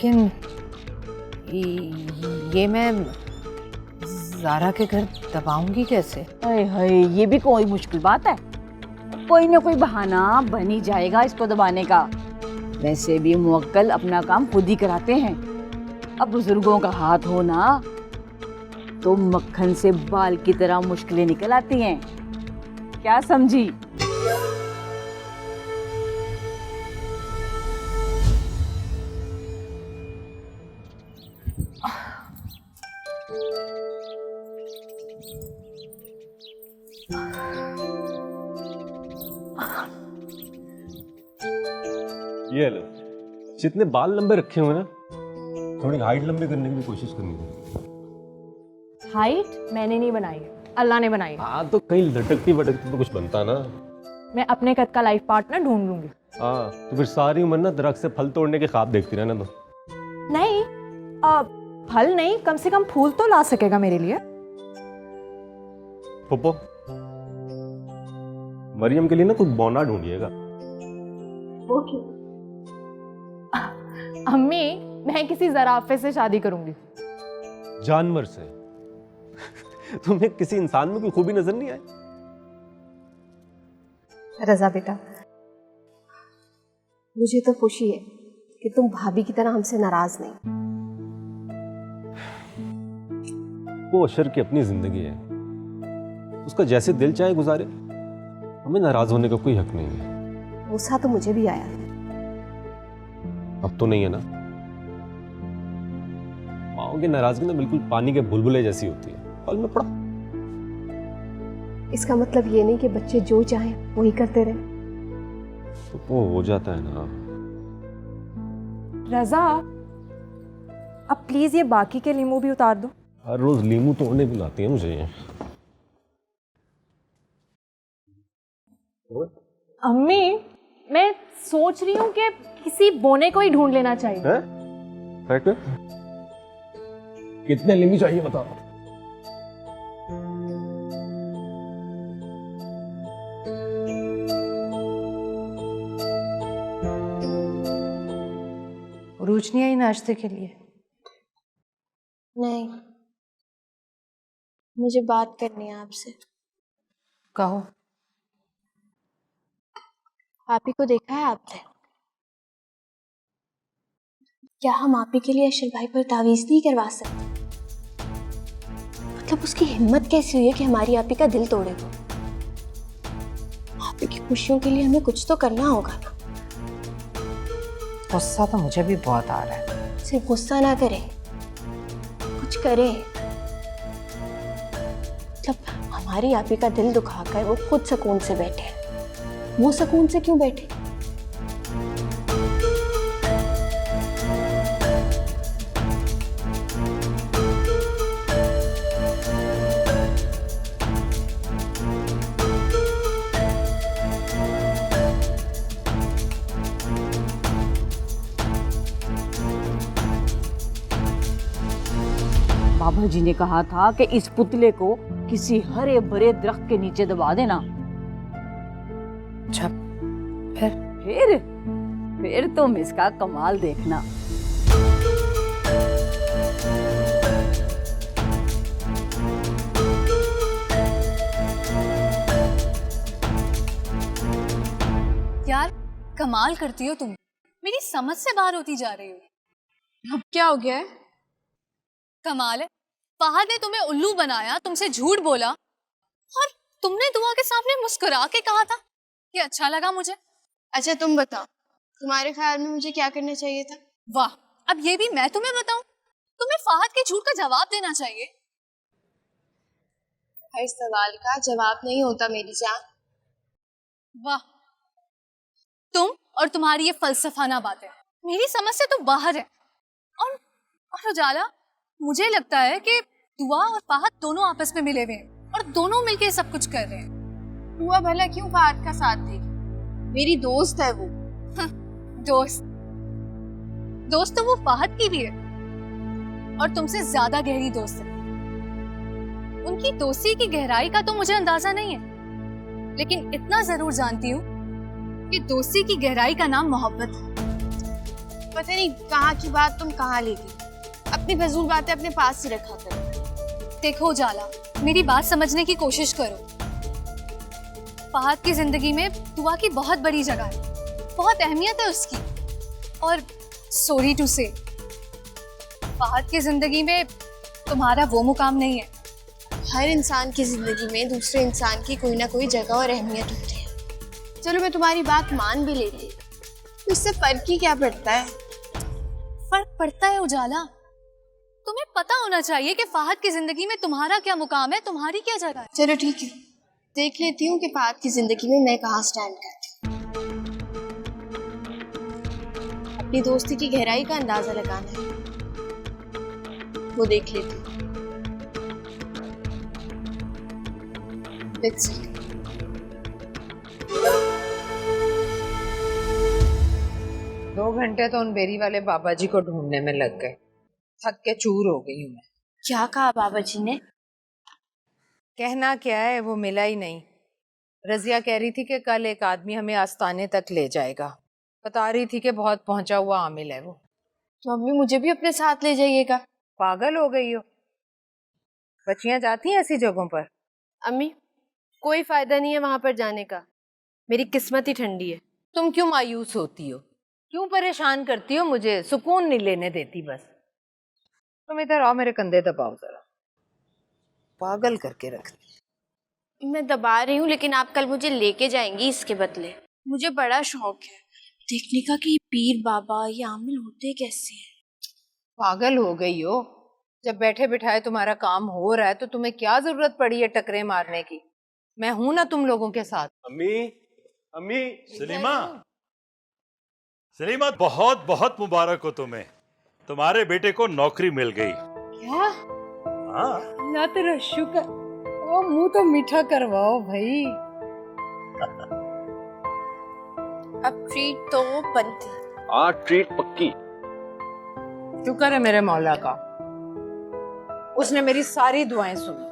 लेकिन ये मैं ज़ारा के घर दबाऊंगी कैसे? हाय हाय, ये भी कोई मुश्किल बात है। कोई ना कोई बहाना बन ही जाएगा इसको दबाने का। वैसे भी मुवक्किल अपना काम खुद ही कराते हैं। अब बुजुर्गों का हाथ हो ना तो मक्खन से बाल की तरह मुश्किलें निकल आती हैं। क्या समझी? ये लो, जितने बाल लंबे रखे हुए ना, थोड़ी हाइट लंबी करने की कोशिश करनी है। हाइट मैंने नहीं बनाई है, अल्लाह ने बनाई है। हाँ तो कहीं लटकती वटकती तो कुछ बनता ना। मैं अपने कद का लाइफ पार्टनर ढूंढ लूंगी। हाँ तो फिर सारी उम्र ना दरख्त से फल तोड़ने के ख्वाब देखती रहना तो। नहीं, फल नहीं, कम से कम फूल तो ला सकेगा मेरे लिए। पुप्पो, मरियम के लिए ना कुछ बौना ढूंढिएगा। ओके। अम्मी, मैं किसी जराफे से शादी करूंगी। जानवर से? तुम्हें किसी इंसान में कोई खूबी नजर नहीं आई? रजा बेटा, मुझे तो खुशी है कि तुम भाभी की तरह हमसे नाराज नहीं। वो अशर की अपनी जिंदगी है, उसका जैसे दिल चाहे गुजारे, हमें नाराज होने का कोई हक नहीं है। गुस्सा तो मुझे भी आया। अब तो नहीं है ना। माओ की नाराजगी ना बिल्कुल पानी के बुलबुले जैसी होती है, पल में पड़ा। इसका मतलब ये नहीं कि बच्चे जो चाहें वही करते रहे। तो वो हो जाता है ना। रजा, अब प्लीज ये बाकी के लीमू भी उतार दो। हर रोज लीमू तोड़ने बुलाती है मुझे ये। अम्मी, मैं सोच रही हूँ कि किसी बोने को ही ढूंढ लेना चाहिए। हैं? कितने लीमू चाहिए बताओ। रूज नहीं आई नाश्ते के लिए? नहीं, मुझे बात करनी है आपसे। कहो। आप ही को देखा है आपने? क्या हम आप ही के लिए अशर भाई पर तावीज नहीं करवा सकते? मतलब उसकी हिम्मत कैसी हुई है कि हमारी आप ही का दिल तोड़े वो? आप ही की खुशियों के लिए हमें कुछ तो करना होगा ना। गुस्सा तो मुझे भी बहुत आ रहा है। सिर्फ गुस्सा ना करे, कुछ करे। मतलब हमारी आप ही का दिल दुखाकर वो खुद सुकून से बैठे, वो सुकून से क्यों बैठे? बाबा जी ने कहा था कि इस पुतले को किसी हरे भरे दरख्त के नीचे दबा देना। अच्छा, फिर तुम इसका कमाल देखना। यार कमाल करती हो तुम, मेरी समझ से बाहर होती जा रही हो। अब क्या हो गया है? कमाल है, फहद ने तुम्हें उल्लू बनाया, तुमसे झूठ बोला और तुमने दुआ के सामने मुस्कुरा के कहा था कि अच्छा लगा मुझे। अच्छा तुम बताओ, तुम्हारे ख्याल में मुझे क्या करना चाहिए था? वाह, अब ये भी मैं तुम्हें बताऊं? तुम्हें फहद के झूठ का जवाब देना चाहिए। हर सवाल का जवाब नहीं होता मेरी जान। वाह, तुम और तुम्हारी ये फलसफाना बातें मेरी समझ से तो बाहर है। और उजाला, मुझे लगता है कि दुआ और फहद दोनों आपस में मिले हुए हैं और दोनों मिलके सब कुछ कर रहे हैं। दुआ भला क्यों फहद का साथ देगी? मेरी दोस्त है वो। दोस्त तो वो फहद की भी है और तुमसे ज्यादा गहरी दोस्त है। उनकी दोस्ती की गहराई का तो मुझे अंदाजा नहीं है, लेकिन इतना जरूर जानती हूँ कि दोस्ती की गहराई का नाम मोहब्बत है। पता नहीं कहाँ की बात तुम कहाँ ले गई। अपनी फजूल बातें अपने पास ही रखा करो। देखो उजाला, मेरी बात समझने की कोशिश करो। फहद की जिंदगी में दुआ की बहुत बड़ी जगह है, बहुत अहमियत है उसकी। और सॉरी टू से, फहद की जिंदगी में तुम्हारा वो मुकाम नहीं है। हर इंसान की जिंदगी में दूसरे इंसान की कोई ना कोई जगह और अहमियत होती है। चलो मैं तुम्हारी बात मान भी लेती, तो इससे फर्क ही क्या पड़ता है। फर्क पड़ता है उजाला। तुम्हें पता होना चाहिए कि फहद की जिंदगी में तुम्हारा क्या मुकाम है, तुम्हारी क्या जगह है। चलो ठीक है, देख लेती हूँ कि फहद की जिंदगी में मैं कहाँ स्टैंड करती हूँ। अपनी दोस्ती की गहराई का अंदाजा लगाना है, वो देख लेती हूँ। That's it. 2 घंटे तो उन बेरी वाले बाबा जी को ढूंढने में लग गए। थक के चूर हो गई हूँ मैं। क्या कहा बाबा जी ने? कहना क्या है, वो मिला ही नहीं। रजिया कह रही थी कि कल एक आदमी हमें आस्ताने तक ले जाएगा। बता रही थी कि बहुत पहुंचा हुआ आमिल है वो। तो अम्मी मुझे भी अपने साथ ले जाइएगा। पागल हो गई हो? बच्चियां जाती हैं ऐसी जगहों पर? अम्मी कोई फायदा नहीं है वहां पर जाने का, मेरी किस्मत ही ठंडी है। तुम क्यों मायूस होती हो, क्यों परेशान करती हो मुझे? सुकून नहीं लेने देती बस। तुम इधर आओ, मेरे कंधे दबाओ जरा। पागल करके रखती। मैं दबा रही हूँ, लेकिन आप कल मुझे लेके जाएंगी इसके बदले। मुझे बड़ा शौक है देखने का कि ये पीर बाबा ये आमिल होते कैसे हैं। पागल हो गई हो? जब बैठे बिठाए तुम्हारा काम हो रहा है तो तुम्हें क्या जरूरत पड़ी है टकरे मारने की? मैं हूं ना तुम लोगों के साथ। अम्मी, अम्मी। सलीमा, बहुत बहुत मुबारक हो तुम्हें, तुम्हारे बेटे को नौकरी मिल गई। क्या? हाँ। अल्लाह तेरा शुक्र। ओ मुंह तो मीठा करवाओ भाई। अब ट्रीट तो बनती। हाँ, ट्रीट पक्की। शुक्र है मेरे मौला का, उसने मेरी सारी दुआएं सुनी।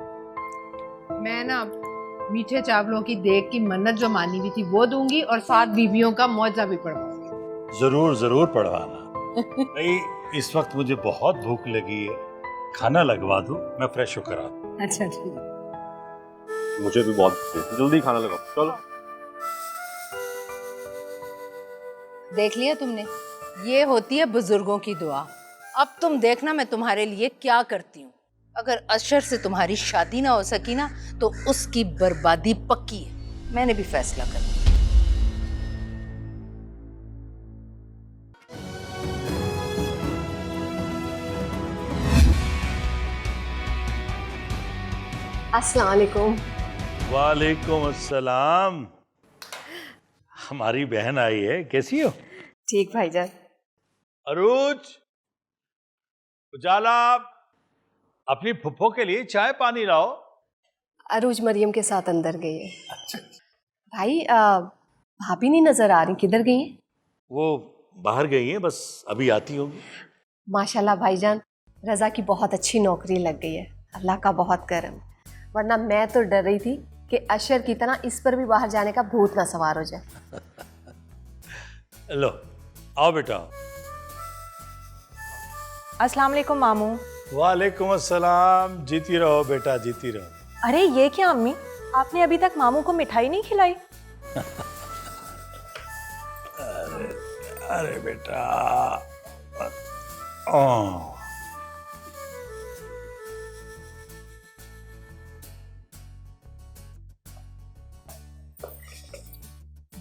मैं ना मीठे चावलों की देग की मन्नत जो मानी हुई थी वो दूंगी, और 7 बीबियों का मौजा भी पढ़वाऊंगी। जरूर जरूर पढ़वाना। नहीं, इस वक्त मुझे बहुत भूख लगी है, खाना लगवा दूं, मैं फ्रेश होकर आता हूं। अच्छा ठीक। मुझे भी बहुत भूख है, जल्दी खाना लगाओ। चलो। देख लिया तुमने, ये होती है बुजुर्गों की दुआ। अब तुम देखना मैं तुम्हारे लिए क्या करती हूँ। अगर अशर से तुम्हारी शादी ना हो सकी ना तो उसकी बर्बादी पक्की है। मैंने भी फैसला कर लिया। अस्सलाम वालेकुम। वालेकुम अस्सलाम। हमारी बहन आई है, कैसी हो? ठीक भाईजान। अरूज, उजाला, अपनी फुफ्फो के लिए चाय पानी लाओ। अरूज मरियम के साथ अंदर गई है। अच्छा। भाई भाभी नहीं नजर आ रही, किधर गई हैं? वो बाहर गई हैं, बस अभी आती होंगी। माशाल्लाह भाईजान, रजा की बहुत अच्छी नौकरी लग गई है, अल्लाह का बहुत करम। वरना मैं तो डर रही थी कि अशर की तरह इस पर भी बाहर जाने का भूत ना सवार हो जाए। लो आओ बेटा। अस्सलाम वालेकुम मामू। वालेकुम अस्सलाम। जीती रहो बेटा, जीती रहो। अरे ये क्या अम्मी, आपने अभी तक मामू को मिठाई नहीं खिलाई? अरे बेटा, ओ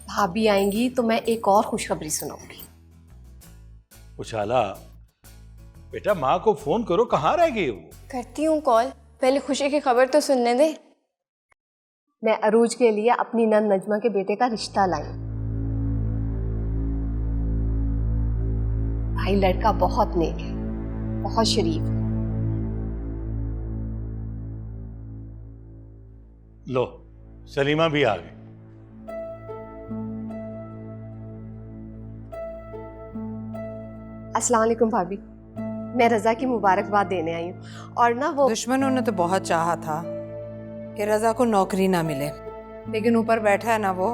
भाभी आएंगी तो मैं एक और खुशखबरी सुनाऊंगी। उछाला, बेटा माँ को फोन करो, कहाँ रह गई वो? करती हूँ कॉल, पहले खुशी की खबर तो सुनने दे। मैं अरूज के लिए अपनी नंद नजमा के बेटे का रिश्ता लाई। भाई लड़का बहुत नेक है, बहुत शरीफ है। लो सलीमा भी आ गई। अस्सलाम वालेकुम भाभी, मैं रजा की मुबारकबाद देने आई हूँ। और ना वो दुश्मनों ने तो बहुत चाहा था कि रजा को नौकरी ना मिले, लेकिन ऊपर बैठा है ना वो,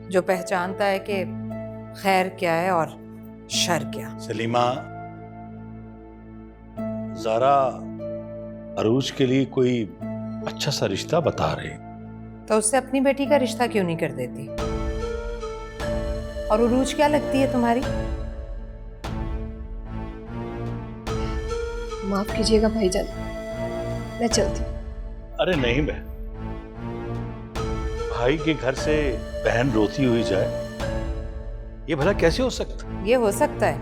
जो पहचानता है कि खैर क्या है और शर क्या। सलीमा, ज़ारा अरूज के लिए कोई अच्छा सा रिश्ता बता रहे। तो उससे अपनी बेटी का रिश्ता क्यों नहीं कर देती? और उरूज क्या लगती है तुम्हारी? माफ कीजिएगा भाईजान, मैं चलती हूँ। अरे नहीं बहन, भाई के घर से बहन रोती हुई जाए, ये भला कैसे हो सकता? ये हो सकता है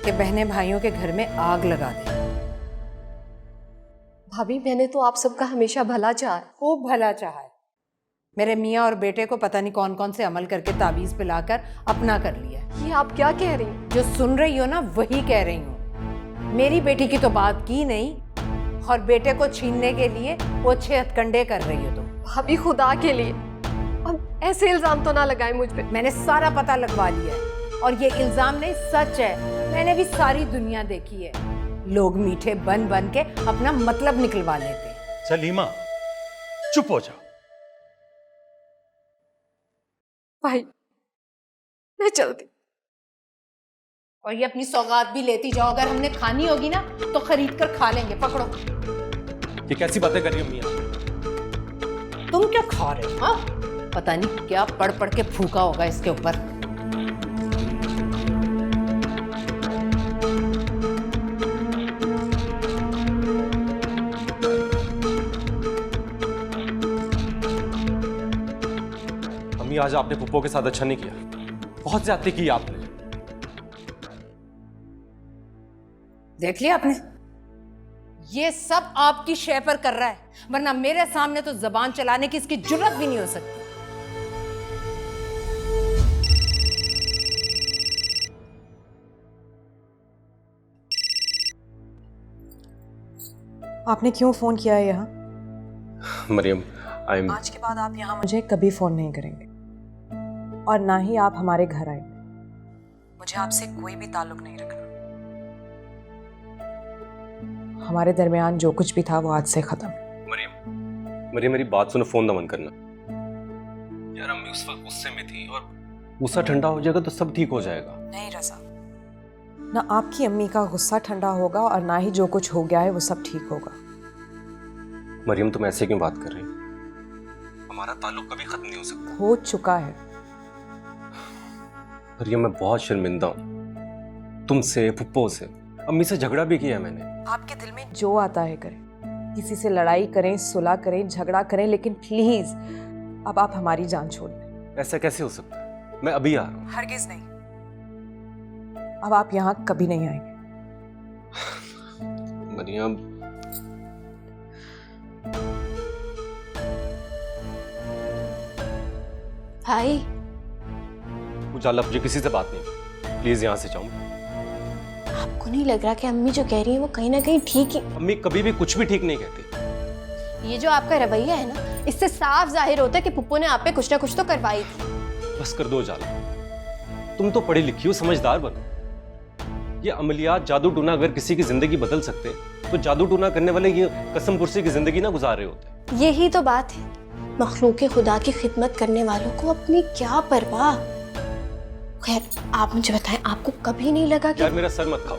कि बहनें भाइयों के घर में आग लगा दें। भाभी, मैंने तो आप सबका हमेशा भला चाहा। खूब भला चाहा है। मेरे मियाँ और बेटे को पता नहीं कौन कौन से अमल करके ताबीज पिलाकर अपना कर लिया है। ये आप क्या कह रही हैं? जो सुन रही हो ना वही कह रही हूँ। मेरी बेटी की तो बात की नहीं और बेटे को छीनने के लिए ओछे हथकंडे कर रही हो तुम। भाभी, खुदा के लिए अब ऐसे इल्जाम तो ना लगाए मुझ पे। मैंने सारा पता लगवा लिया है और ये इल्जाम नहीं, सच है। मैंने भी सारी दुनिया देखी है। लोग मीठे बन बन के अपना मतलब निकलवा लेते। सलीमा, चुप हो जाओ। भाई, मैं चलती। और ये अपनी सौगात भी लेती जाओ। अगर हमने खानी होगी ना तो खरीद कर खा लेंगे। पकड़ो। ये कैसी बातें कर रही हो मियाँ? तुम क्या खा रहे हो? हाँ, पता नहीं क्या पढ़ पढ़ के फूका होगा इसके ऊपर। अम्मी, आज आपने पुप्पो के साथ अच्छा नहीं किया। बहुत ज्यादती की आपने। देख लिया आपने? ये सब आपकी शय पर कर रहा है, वरना मेरे सामने तो जबान चलाने की इसकी जुर्रत भी नहीं हो सकती। आपने क्यों फ़ोन किया है यहाँ? मरियम, आज के बाद आप यहाँ मुझे कभी फ़ोन नहीं करेंगे और ना ही आप हमारे घर आएंगे। मुझे आपसे कोई भी ताल्लुक नहीं रखना। हमारे दरमियान जो कुछ भी था वो आज से खत्म। मरियम, मेरी बात सुनो, फोन न बंद करना। यार, अम्मी उस वक्त गुस्से में थी और गुस्सा ठंडा हो जाएगा तो सब ठीक हो जाएगा। नहीं रज़ा, ना आपकी अम्मी का गुस्सा ठंडा होगा और ना ही जो कुछ हो गया है वो सब ठीक होगा। मरियम, तुम ऐसे क्यों बात कर रही हो? हमारा ताल्लुक कभी खत्म नहीं हो सकता। हो चुका है। मरियम, मैं बहुत शर्मिंदा हूँ तुमसे, पुप्पो से, अम्मी से झगड़ा भी किया मैंने। आपके दिल में जो आता है करें, किसी से लड़ाई करें, सुलह करें, झगड़ा करें, लेकिन प्लीज अब आप हमारी जान छोड़ दें। ऐसा कैसे हो सकता है? मैं अभी आ रहा हूँ। हरगिज नहीं। अब आप यहाँ कभी नहीं आएंगे। मरियम, भाई, उजाला, मुझे किसी से बात नहीं, प्लीज यहाँ से जाओ। आपको नहीं लग रहा कि अम्मी जो कह रही है वो कहीं ना कहीं ठीक है? अम्मी कभी भी कुछ भी ठीक नहीं कहती। ये जो आपका रवैया है ना, इससे साफ जाहिर होता है कि पुप्पो ने आप पे कुछ ना कुछ तो करवाई थी। बस कर दो उजाला, तुम तो पढ़ी लिखी हो, समझदार बनो। ये अमलियात, जादू टूना अगर किसी की जिंदगी बदल सकते तो जादू टूना करने वाले ये कसम कुर्सी की जिंदगी ना गुजार रहे होते। यही तो बात है, मखलूक खुदा की खिदमत करने वालों को अपनी क्या परवाह। खैर, आप मुझे बताएं, आपको कभी नहीं लगा कि... यार, मेरा सर मत खाओ,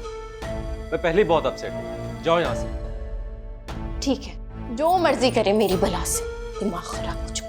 मैं पहले ही बहुत अपसेट हूँ। जाओ यहाँ से। ठीक है, जो मर्जी करे मेरी बला से, दिमाग खराब हो चुका है।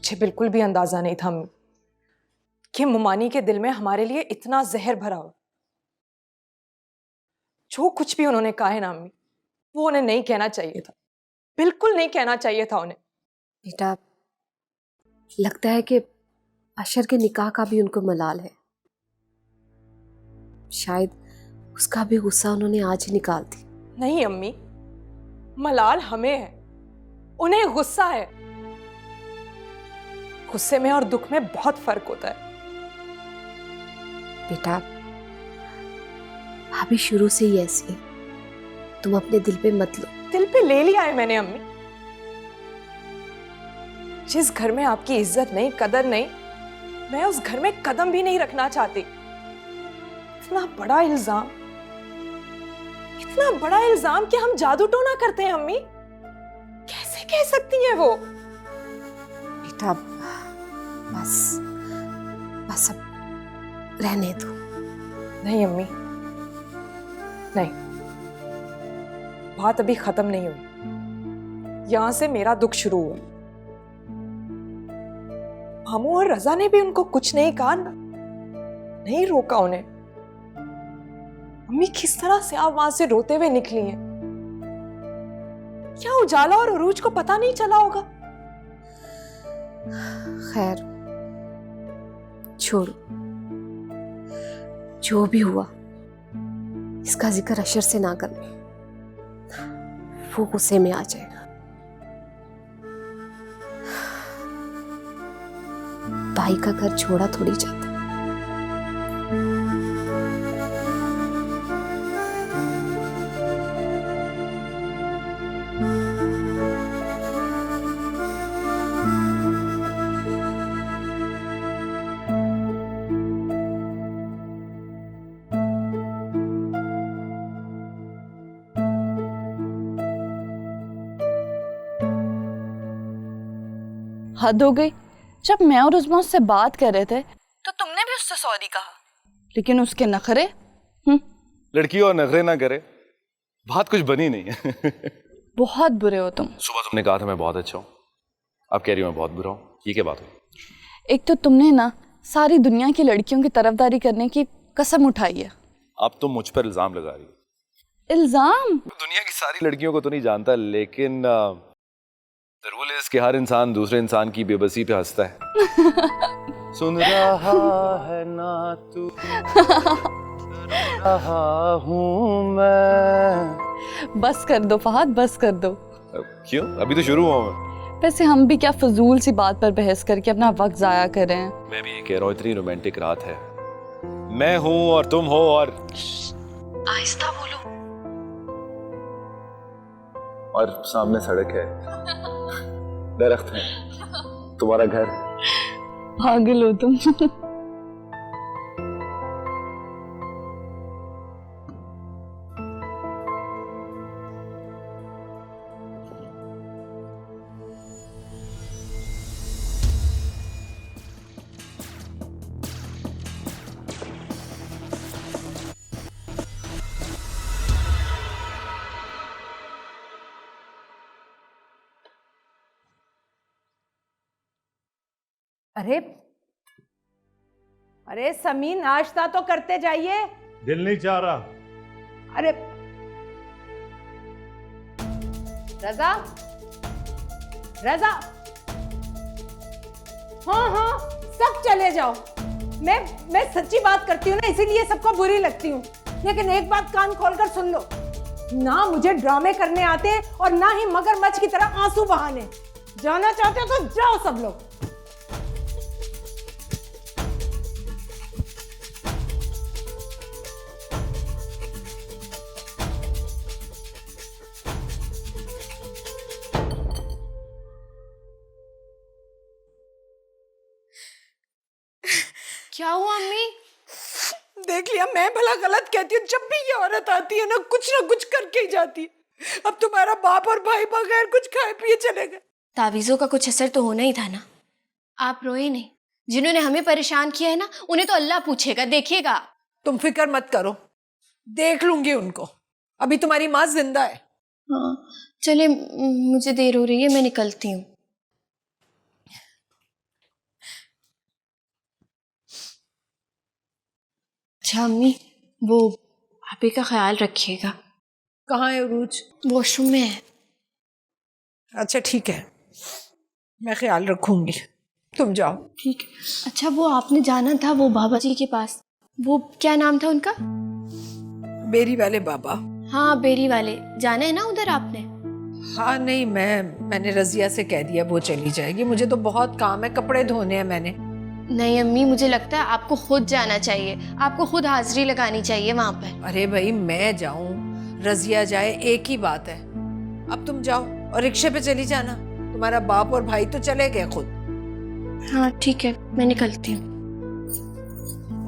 मुझे बिल्कुल भी अंदाजा नहीं था कि मुमानी के दिल में हमारे लिए इतना जहर भरा हो। जो कुछ भी उन्होंने कहा है ना अम्मी, वो उन्हें नहीं कहना चाहिए था, बिल्कुल नहीं कहना चाहिए था उन्हें। बेटा, लगता है कि अशर के निकाह का भी उनको मलाल है। शायद उसका भी गुस्सा उन्होंने आज ही निकाल दी। नहीं अम्मी, मलाल हमें है, उन्हें गुस्सा है। गुस्से में और दुख में बहुत फर्क होता है। बेटा, भाभी शुरू से ही ऐसी है, तुम अपने दिल पे मत लो। दिल पे ले लिया है मैंने अम्मी। जिस घर में आपकी इज्जत नहीं, कदर नहीं, मैं उस घर में कदम भी नहीं रखना चाहती। इतना बड़ा इल्जाम, इतना बड़ा इल्जाम कि हम जादू टोना करते हैं अम्मी, कैसे कह सकती हैं वो? बेटा बस अब रहने दो। नहीं अम्मी, नहीं, बात अभी खत्म नहीं हुई। यहां से मेरा दुख शुरू हुआ। मामू और रजा ने भी उनको कुछ नहीं कहा, नहीं रोका उन्हें। अम्मी किस तरह से आप वहां से रोते हुए निकली हैं? क्या उजाला और उरूज को पता नहीं चला होगा? खैर छोड़ो, जो भी हुआ इसका जिक्र अशर से ना करना, वो गुस्से में आ जाएगा। भाई का घर छोड़ा थोड़ी जाता। हद हो गई। जब मैं और उस्मा उससे बात कर रहे थे तो तुमने भी उससे सॉरी कहा, लेकिन उसके नखरे। लड़की और नखरे ना करे, बात कुछ बनी नहीं है। बहुत बुरे हो तुम। सुबह तुमने कहा था मैं बहुत अच्छा हूँ, अब कह रही हूँ मैं बहुत बुरा हूँ। ये क्या बात है? एक तो तुमने ना सारी दुनिया की लड़कियों की तरफदारी करने की कसम उठाई है। अब तुम मुझ पर इल्जाम लगा रही हो। इल्जाम? दुनिया की सारी लड़कियों को तो नहीं जानता, लेकिन रूल है कि हर इंसान दूसरे इंसान की बेबसी पे हंसता है। सुन रहा है ना तू, रहा हूँ मैं। बस कर दो फहद, बस कर दो। क्यों? अभी तो शुरू हुआ मैं। वैसे हम भी क्या फजूल सी बात पर बहस करके अपना वक्त जाया कर रहे हैं। मैं भी ये कह रहा हूँ, इतनी रोमांटिक रात है, मैं हूँ और तुम हो, और आहिस्ता बोलो। और सामने सड़क है, दरख्त है, तुम्हारा घर। पागल हो तुम। अरे समीन, नाश्ता तो करते जाइए। दिल नहीं चाह रहा। अरे रजा, रजा, हाँ सब चले जाओ। मैं सच्ची बात करती हूँ ना, इसीलिए सबको बुरी लगती हूँ। लेकिन एक बात कान खोलकर सुन लो, ना मुझे ड्रामे करने आते हैं और ना ही मगरमच्छ की तरह आंसू बहाने। जाना चाहते हो तो जाओ सब लोग। क्या हुआ अम्मी? देख लिया, मैं भला गलत कहती हूँ? जब भी ये औरत आती है ना कुछ करके ही जाती है। अब तुम्हारा बाप और भाई बगैर कुछ खाए पिए चले गए। तावीज़ों का कुछ असर तो होना ही था ना। आप रोए नहीं, जिन्होंने हमें परेशान किया है ना, उन्हें तो अल्लाह पूछेगा, देखिएगा। तुम फिक्र मत करो, देख लूंगी उनको। अभी तुम्हारी माँ जिंदा है। हाँ चले, मुझे देर हो रही है, मैं निकलती हूँ। अच्छा अम्मी, वो भाभी का ख्याल रखिएगा। कहाँ है उरूज? वॉशरूम में है। अच्छा ठीक है, मैं ख्याल रखूंगी। तुम जाओ। ठीक है। अच्छा, वो आपने जाना था वो बाबा जी के पास, वो क्या नाम था उनका? बेरी वाले बाबा। हाँ, बेरी वाले। जाना है ना उधर आपने? हाँ नहीं, मैंने रजिया से कह दिया वो चली जाएगी, मुझे तो बहुत काम है, कपड़े धोने हैं मैंने। नहीं अम्मी, मुझे लगता है आपको खुद जाना चाहिए, आपको खुद हाजिरी लगानी चाहिए वहाँ पर। अरे भाई, मैं जाऊं रजिया जाए एक ही बात है। अब तुम जाओ और रिक्शे पे चली जाना, तुम्हारा बाप और भाई तो चले गए खुद। हाँ ठीक है, मैं निकलती हूँ।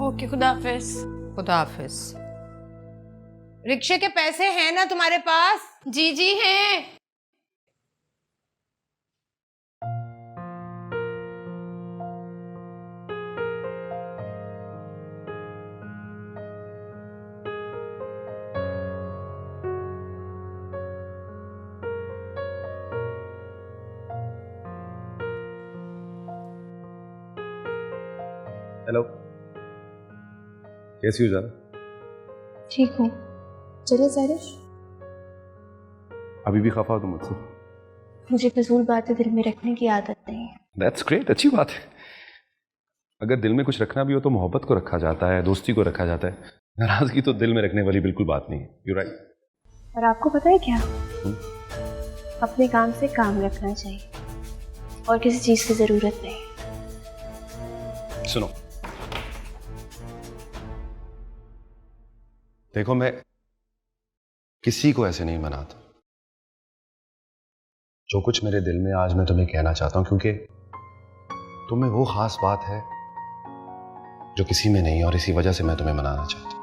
ओके, खुदा हाफिज। खुदा हाफिज। रिक्शे के पैसे हैं ना तुम्हारे पास? जी जी हैं। हेलो, कैसी हो जाना? ठीक हूँ। चले सारिश? अभी भी खफा हो तुम मुझसे? मुझे फजूल बातें दिल में रखने की आदत नहीं है। दैट्स ग्रेट, अच्छी बात है। अगर दिल में कुछ रखना भी हो तो मोहब्बत को रखा जाता है, दोस्ती को रखा जाता है। नाराजगी तो दिल में रखने वाली बिल्कुल बात नहीं है। You right. और आपको पता है क्या, अपने काम से काम रखना चाहिए और किसी चीज की जरूरत नहीं। सुनो, देखो मैं किसी को ऐसे नहीं मनाता। जो कुछ मेरे दिल में आज मैं तुम्हें कहना चाहता हूं, क्योंकि तुम में वो खास बात है जो किसी में नहीं, और इसी वजह से मैं तुम्हें मनाना चाहता हूं।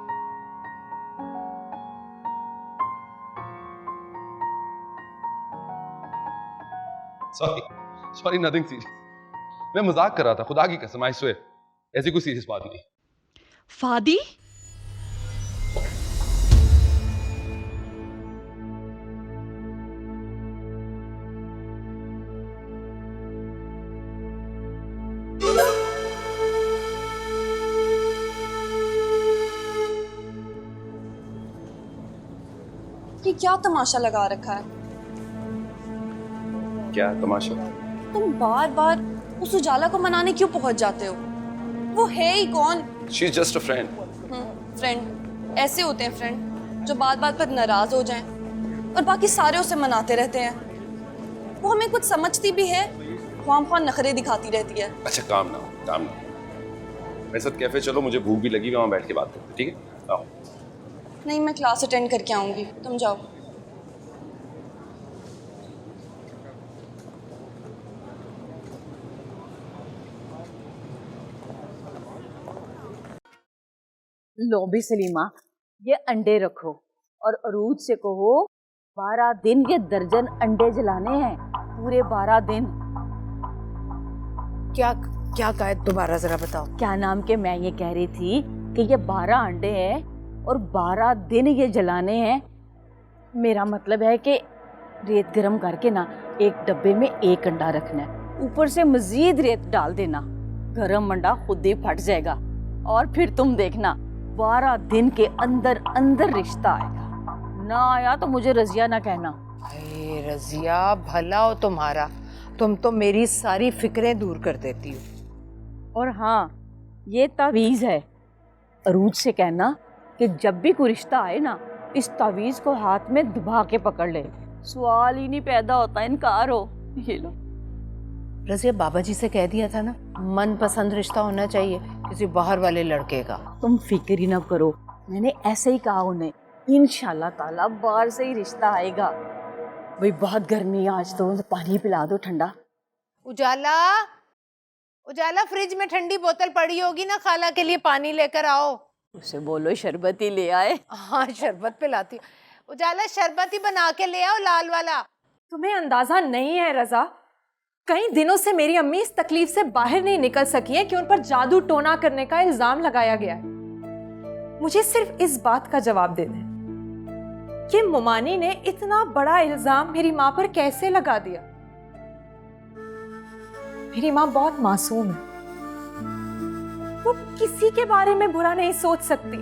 सॉरी नथिंग सीरियस, मैं मजाक कर रहा था, खुदा की कसम, आई स्वेयर, ऐसी कोई सीरियस बात नहीं। फादी, ये क्या तमाशा लगा रखा है? क्या तमाशा? तुम बार बार उस उजाला को मनाने क्यों पहुंच जाते हो? वो है ही कौन? She is just a friend. Friend ऐसे होते हैं फ्रेंड, जो बात बात पर नाराज हो जाएं और बाकी सारे उसे मनाते रहते हैं। वो हमें कुछ समझती भी है, ख्वाम नखरे दिखाती रहती है। अच्छा काम ना हो, काम ना हो। मेरे साथ कैफे चलो, मुझे भूख भी लगी, वहां बैठ के बात करते हैं, ठीक है? आओ। नहीं, मैं क्लास अटेंड करके आऊंगी, तुम जाओ। लो भी सलीमा, ये अंडे रखो और अरूज से कहो 12 दिन ये दर्जन अंडे जलाने हैं, पूरे 12 दिन। क्या क्या कहा है, दोबारा जरा बताओ। क्या नाम के मैं ये कह रही थी कि ये 12 अंडे हैं और 12 दिन ये जलाने हैं। मेरा मतलब है कि रेत गरम करके ना एक डब्बे में एक अंडा रखना है, ऊपर से मजीद रेत डाल देना, गरम अंडा खुद ही फट जाएगा और फिर तुम देखना 12 दिन के अंदर अंदर रिश्ता आएगा। ना आया तो मुझे रजिया ना कहना। अरे रजिया, भला हो तुम्हारा, तुम तो मेरी सारी फिक्रें दूर कर देती हो। और हाँ, ये तावीज़ है, अरूज से कहना कि जब भी कोई रिश्ता आए ना, इस तावीज़ को हाथ में दबा के पकड़ ले, सवाल ही नहीं पैदा होता इनकार हो। ये लो। रजिया, बाबा जी से कह दिया था ना, मनपसंद रिश्ता होना चाहिए किसी बाहर वाले लड़के का। तुम फिक्र ही ना करो, मैंने ऐसे ही कहा उन्हें, इंशाल्लाह ताला बाहर से ही रिश्ता आएगा। भाई बहुत गर्मी है आज, तो पानी पिला दो ठंडा। उजाला, उजाला, फ्रिज में ठंडी बोतल पड़ी होगी ना, खाला के लिए पानी लेकर आओ। उसे बोलो शरबत ही ले आए। हाँ, शरबत पिलाती हूँ। उजाला, शरबत ही बना के ले आओ, लाल वाला। तुम्हें अंदाजा नहीं है रजा, कई दिनों से मेरी अम्मी इस तकलीफ से बाहर नहीं निकल सकी है कि उन पर जादू टोना करने का इल्जाम लगाया गया है। मुझे सिर्फ इस बात का जवाब दे दें कि मोमानी ने इतना बड़ा इल्जाम मेरी माँ पर कैसे लगा दिया। मेरी माँ बहुत मासूम है, वो किसी के बारे में बुरा नहीं सोच सकती,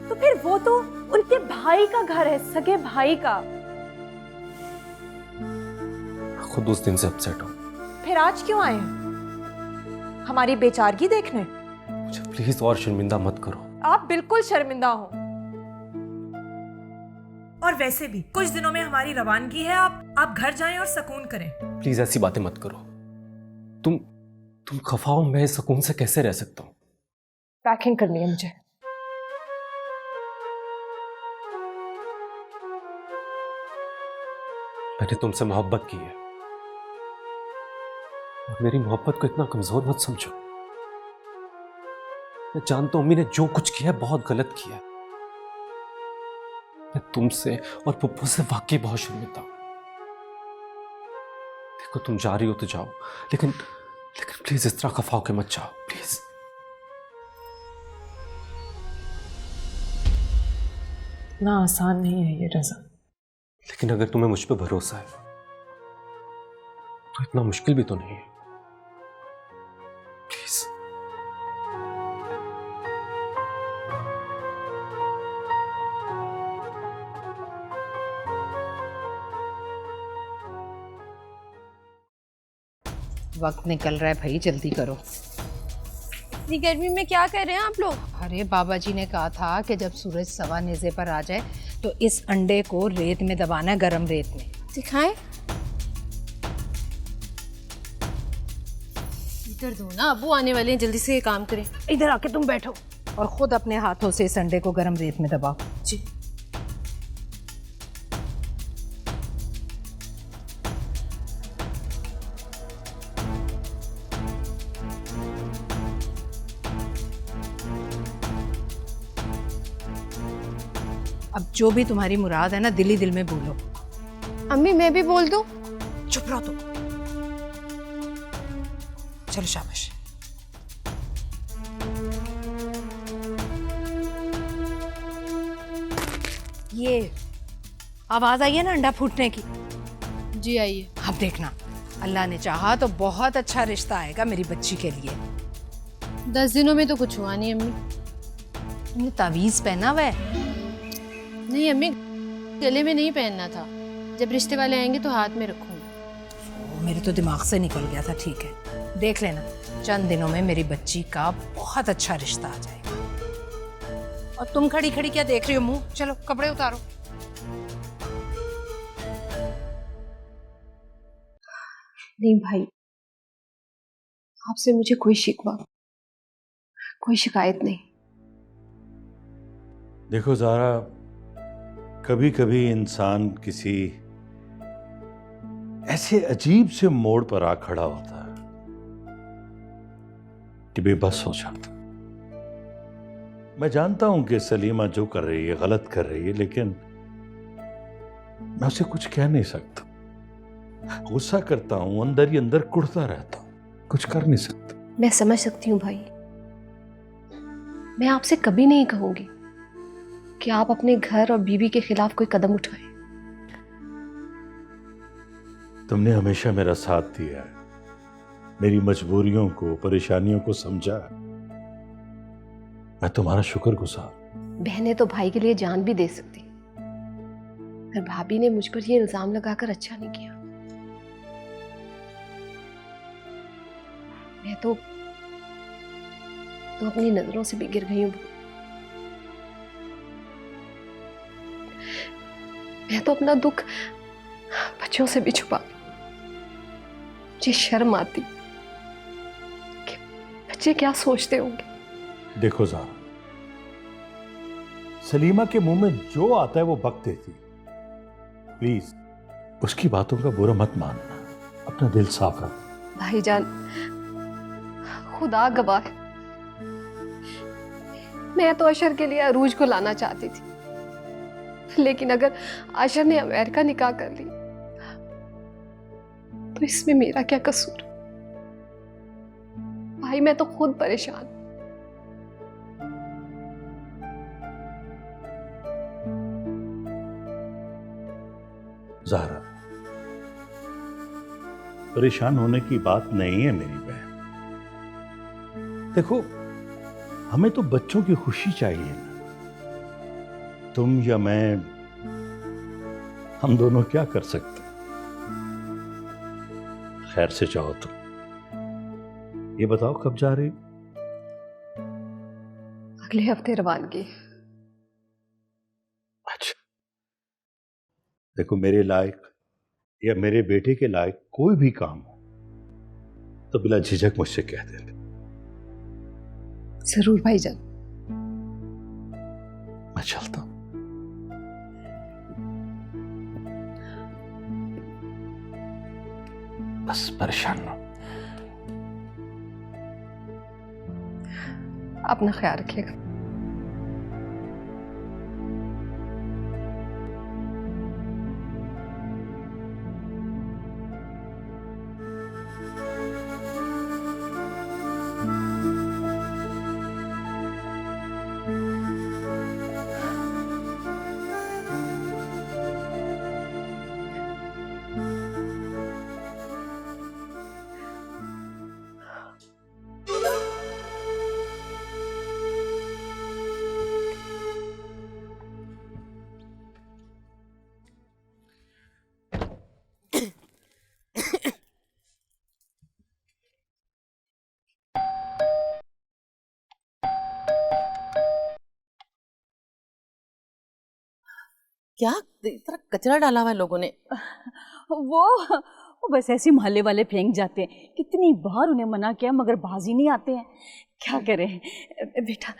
तो फिर वो तो उनके भाई का घर है, सगे भाई का। खुद उस दिन से अपसेट हो। फिर आज क्यों आए हैं? हमारी बेचारगी देखने? मुझे प्लीज और शर्मिंदा मत करो। आप बिल्कुल शर्मिंदा हो। और वैसे भी कुछ दिनों में हमारी रवानगी है, आप घर जाएं और सुकून करें। प्लीज ऐसी बातें मत करो। तुम खफा हो, मैं सुकून से कैसे रह सकता हूँ? पैकिंग करनी है मुझे। मैंने तुमसे मोहब्बत की है और मेरी मोहब्बत को इतना कमजोर मत समझो। मैं जानता हूं अम्मी ने जो कुछ किया है बहुत गलत किया है। मैं तुमसे और पुप्पो से वाकई बहुत शर्मिंदा हूं। देखो तुम जा रही हो तो जाओ, लेकिन प्लीज इस तरह खफा होके मत जाओ प्लीज। इतना आसान नहीं है ये रजा। लेकिन अगर तुम्हें मुझ पे भरोसा है तो इतना मुश्किल भी तो नहीं है। प्लीज। वक्त निकल रहा है भाई, जल्दी करो। इतनी गर्मी में क्या कर रहे हैं आप लोग? अरे बाबा जी ने कहा था कि जब सूरज सवा नेज़े पर आ जाए तो इस अंडे को रेत में दबाना है, गरम रेत में। दिखाएं। इधर दो ना, अबू आने वाले हैं, जल्दी से ये काम करें। इधर आके तुम बैठो और खुद अपने हाथों से इस अंडे को गरम रेत में दबाओ। जी। अब जो भी तुम्हारी मुराद है ना, दिल ही दिल में बोलो। अम्मी मैं भी बोल दूं? चुप रहो तुम। चलो शाबाश। ये आवाज आई है ना अंडा फूटने की? जी आइए। अब देखना, अल्लाह ने चाहा तो बहुत अच्छा रिश्ता आएगा मेरी बच्ची के लिए। 10 दिनों में तो कुछ हुआ नहीं अम्मी। तुमने तावीज पहना हुआ है? नहीं अम्मी, गले में नहीं पहनना था। जब रिश्ते वाले आएंगे तो हाथ में रखूंगी। मेरे तो दिमाग से निकल गया था। ठीक है, देख लेना, चंद दिनों में मेरी बच्ची का बहुत अच्छा रिश्ता आ जाएगा। और तुम खड़ी खड़ी क्या देख रही हो मुंह? चलो कपड़े उतारो। नहीं भाई, आपसे मुझे कोई शिकवा, कोई शिकायत नहीं। देखो ज़ारा, कभी कभी इंसान किसी ऐसे अजीब से मोड़ पर आ खड़ा होता है कि बेबस हो जाता। मैं जानता हूं कि सलीमा जो कर रही है गलत कर रही है, लेकिन मैं उसे कुछ कह नहीं सकता। गुस्सा करता हूं, अंदर ही अंदर कुढ़ता रहता हूं, कुछ कर नहीं सकता। मैं समझ सकती हूँ भाई। मैं आपसे कभी नहीं कहूंगी कि आप अपने घर और बीवी के खिलाफ कोई कदम उठाएं। तुमने हमेशा मेरा साथ दिया है, मेरी मजबूरियों को, परेशानियों को समझा है। मैं तुम्हारा शुक्रगुजार। बहनें तो भाई के लिए जान भी दे सकती, पर भाभी ने मुझ पर ये इल्जाम लगाकर अच्छा नहीं किया। मैं तो अपनी नजरों से भी गिर गई हूं। मैं तो अपना दुख बच्चों से भी छुपा। मुझे शर्म आती कि बच्चे क्या सोचते होंगे। देखो ज़ारा, सलीमा के मुंह में जो आता है वो बक देती। प्लीज उसकी बातों का बुरा मत मानना, अपना दिल साफ रख। भाईजान, खुदा गवाह है, मैं तो अशर के लिए अरूज को लाना चाहती थी, लेकिन अगर अशर ने अमेरिका निकाह कर ली तो इसमें मेरा क्या कसूर? भाई मैं तो खुद परेशान। ज़ारा, परेशान होने की बात नहीं है मेरी बहन। देखो, हमें तो बच्चों की खुशी चाहिए ना। तुम या मैं, हम दोनों क्या कर सकते? खैर से चाहो तो ये बताओ कब जा रही? अगले हफ्ते रवानगी। अच्छा, देखो मेरे लायक या मेरे बेटे के लायक कोई भी काम हो तो बिला झिझक मुझसे कह देना। जरूर भाईजान। मैं चलता हूं। बस परेशान ना। अपना ख्याल रखिएगा। क्या इतना कचरा डाला हुआ है लोगों ने? वो बस ऐसे मोहल्ले वाले फेंक जाते हैं। कितनी बार उन्हें मना किया मगर बाज ही नहीं आते हैं। क्या करें बेटा।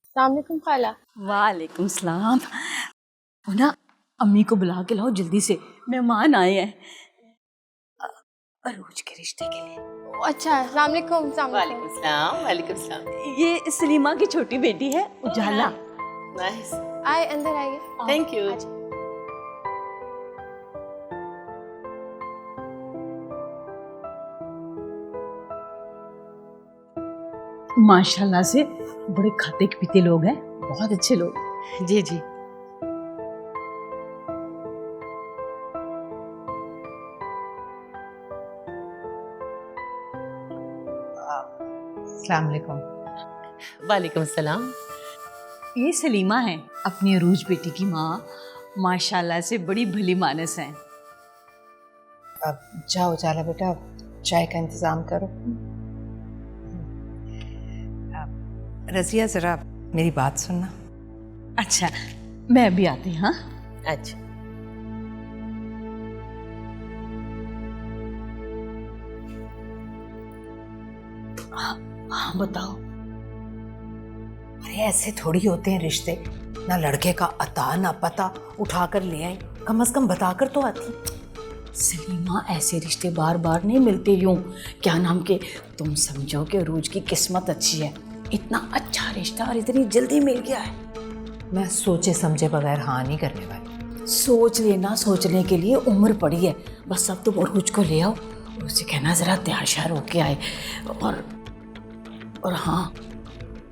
अस्सलामुअलैकुम खाला। वालेकुम सलाम। वो ना अम्मी को बुला के लाओ जल्दी से, मेहमान आए हैं अरूज के रिश्ते के लिए। अच्छा, अस्सलामुअलैकुम। वालेकुम सलाम। वालेकुम सलाम। ये सलीमा की छोटी बेटी है उजाला। नाइस। आए, अंदर आइए। Thank you. माशाल्लाह से बड़े खाते पीते लोग हैं, बहुत अच्छे लोग। जी जी। अस्सलाम वालेकुम। वालेकुम सलाम। ये सलीमा है अपनी अरूज बेटी की माँ। माशाल्लाह से बड़ी भली मानस हैं। अब जाओ जाला बेटा, चाय का इंतज़ाम करो। रज़िया ज़रा मेरी बात सुनना। अच्छा, मैं अभी आती हूँ। हाँ अच्छा। हाँ बताओ। अरे ऐसे थोड़ी होते हैं रिश्ते। ना लड़के का अता ना पता, उठा कर ले आई। कम से कम बता कर तो आती। सलीमा ऐसे रिश्ते बार बार नहीं मिलते यूं। क्या नाम के, तुम समझो कि अरूज की किस्मत अच्छी है, इतना अच्छा रिश्ता और इतनी जल्दी मिल गया है। मैं सोचे समझे बगैर हाँ नहीं करने वाली। सोच लेना, सोचने के लिए उम्र पड़ी है। बस अब तुम अरूज को ले आओ और उसे कहना जरा तैयार श्यार होके आए। और हाँ,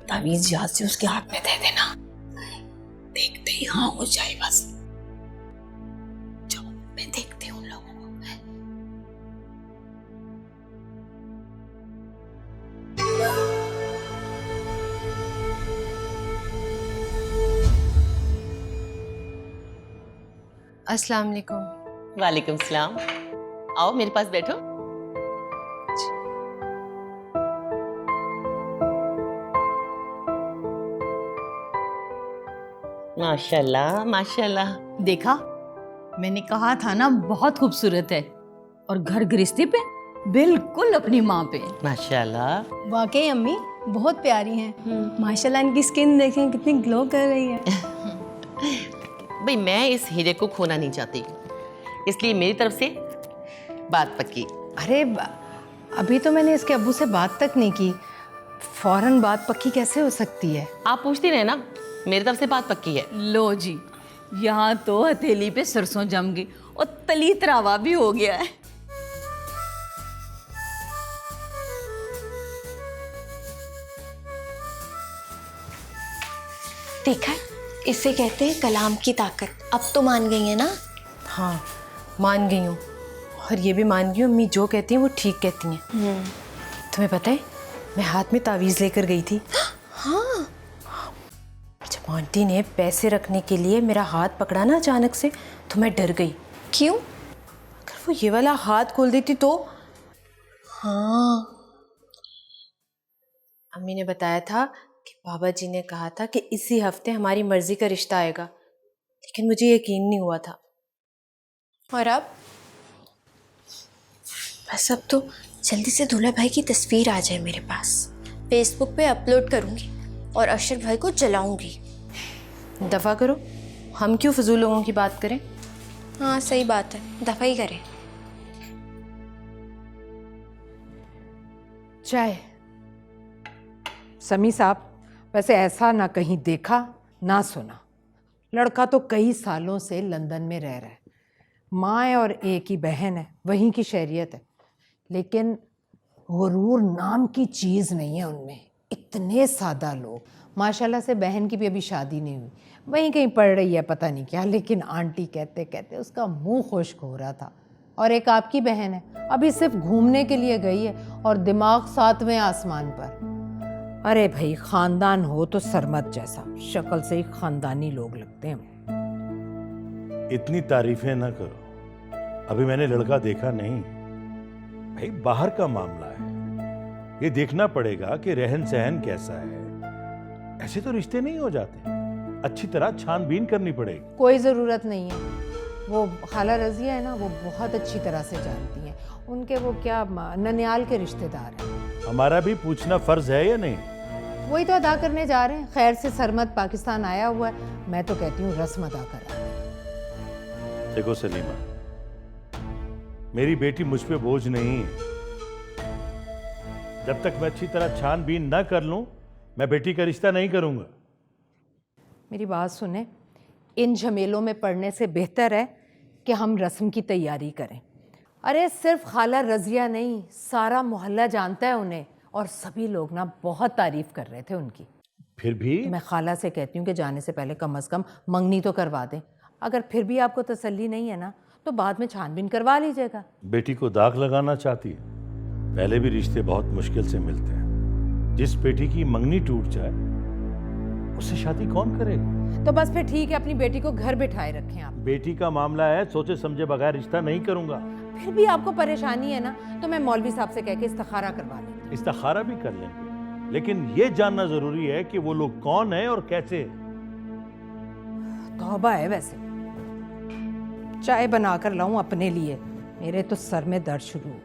तावीज़ याद से उसके हाथ में दे देना। देखते ही हाँ हो जाए बस। जाओ, मैं देखती हूँ उन लोगों को। अस्सलाम वालेकुम। वालेकुम सलाम। आओ मेरे पास बैठो। माशाल्लाह माशाल्लाह। देखा, मैंने कहा था ना बहुत खूबसूरत है। और घर गृहस्थी पे बिल्कुल अपनी माँ पे। माशाल्लाह। वाकई अम्मी बहुत प्यारी हैं। माशाल्लाह इनकी स्किन देखें कितनी ग्लो कर रही है। भाई मैं इस हीरे को खोना नहीं चाहती, इसलिए मेरी तरफ से बात पक्की। अरे अभी तो मैंने इसके अब्बू से बात तक नहीं की। फौरन बात पक्की कैसे हो सकती है? आप पूछती रहे ना, मेरी तरफ से बात पक्की है। लो जी, यहाँ तो हथेली पे सरसों जम गई और तली तरावा भी हो गया है। देखा, इसे कहते हैं कलाम की ताकत। अब तो मान गई है ना? हाँ, मान गई हूँ। और ये भी मान गई हूँ अम्मी जो कहती हैं वो ठीक कहती हैं। तुम्हें पता है, मैं हाथ में तावीज़ लेकर गई थी। हाँ। जब जब आंटी ने पैसे रखने के लिए मेरा हाथ पकड़ा ना अचानक से, तो मैं डर गई। क्यों? अगर वो ये वाला हाथ खोल देती तो। हाँ, अम्मी ने बताया था कि बाबा जी ने कहा था कि इसी हफ्ते हमारी मर्जी का रिश्ता आएगा, लेकिन मुझे यकीन नहीं हुआ था। और अब? बस अब तो जल्दी से दूल्हा भाई की तस्वीर आ जाए मेरे पास, फेसबुक पे अपलोड करूंगी और अशर भाई को जलाऊंगी। दफ़ा करो, हम क्यों फजूल लोगों की बात करें। हाँ सही बात है, दफ़ा ही करें। चाय। समी साहब, वैसे ऐसा ना कहीं देखा ना सुना। लड़का तो कई सालों से लंदन में रह रहा है, माँ और एक ही बहन है, वहीं की शहरियत है, लेकिन गुरूर नाम की चीज़ नहीं है उनमें। इतने सादा लोग। माशाल्लाह से बहन की भी अभी शादी नहीं हुई, वहीं कहीं पढ़ रही है, पता नहीं क्या, लेकिन आंटी कहते कहते उसका मुंह खुश्क हो रहा था। और एक आपकी बहन है, अभी सिर्फ घूमने के लिए गई है और दिमाग 7वें आसमान पर। अरे भाई, खानदान हो तो सरमत जैसा, शक्ल से ही खानदानी लोग लगते हैं। इतनी तारीफें ना करो, अभी मैंने लड़का देखा नहीं। भाई बाहर का मामला है, ये देखना पड़ेगा कि रहन सहन कैसा है। ऐसे तो रिश्ते नहीं हो जाते, अच्छी तरह छानबीन करनी पड़ेगी। कोई ज़रूरत नहीं है, वो खाला रज़िया है ना, वो बहुत अच्छी तरह से जानती हैं। उनके वो क्या ननियाल के रिश्तेदार हैं। हमारा भी पूछना फर्ज है या नहीं? वही तो अदा करने जा रहे हैं। खैर से सरमद पाकिस्तान आया हुआ है, मैं तो कहती हूँ रस्म अदा करा। देखो सलीमा, मेरी बेटी मुझ पे बोझ नहीं है। जब तक मैं अच्छी तरह छानबीन ना कर लूं, मैं बेटी का रिश्ता नहीं करूंगा। मेरी बात सुने, इन झमेलों में पड़ने से बेहतर है कि हम रस्म की तैयारी करें। अरे सिर्फ खाला रज़िया नहीं, सारा मोहल्ला जानता है उन्हें, और सभी लोग ना बहुत तारीफ कर रहे थे उनकी। फिर भी मैं खाला से कहती हूँ कि जाने से पहले कम से कम मंगनी तो करवा दें। अगर फिर भी आपको तसल्ली नहीं है ना, तो बाद में छानबीन करवा लीजिएगा। बेटी को दाग लगाना चाहती है? पहले भी रिश्ते बहुत मुश्किल से मिलते हैं। जिस बेटी की मंगनी टूट जाए, उससे शादी कौन करेगा? तो बस फिर ठीक है, अपनी बेटी को घर बिठाए रखें आप। बेटी का मामला है, सोचे समझे बगैर रिश्ता नहीं करूंगा। फिर भी आपको परेशानी है ना, तो मैं मौलवी साहब से कह के इस्तिखारा करवा लेंगे। इस्तिखारा भी कर लेंगे, लेकिन ये जानना जरूरी है कि वो लोग कौन है और कैसे। तौबा है। वैसे चाय बना कर लाऊं अपने लिए, मेरे तो सर में दर्द शुरू हो।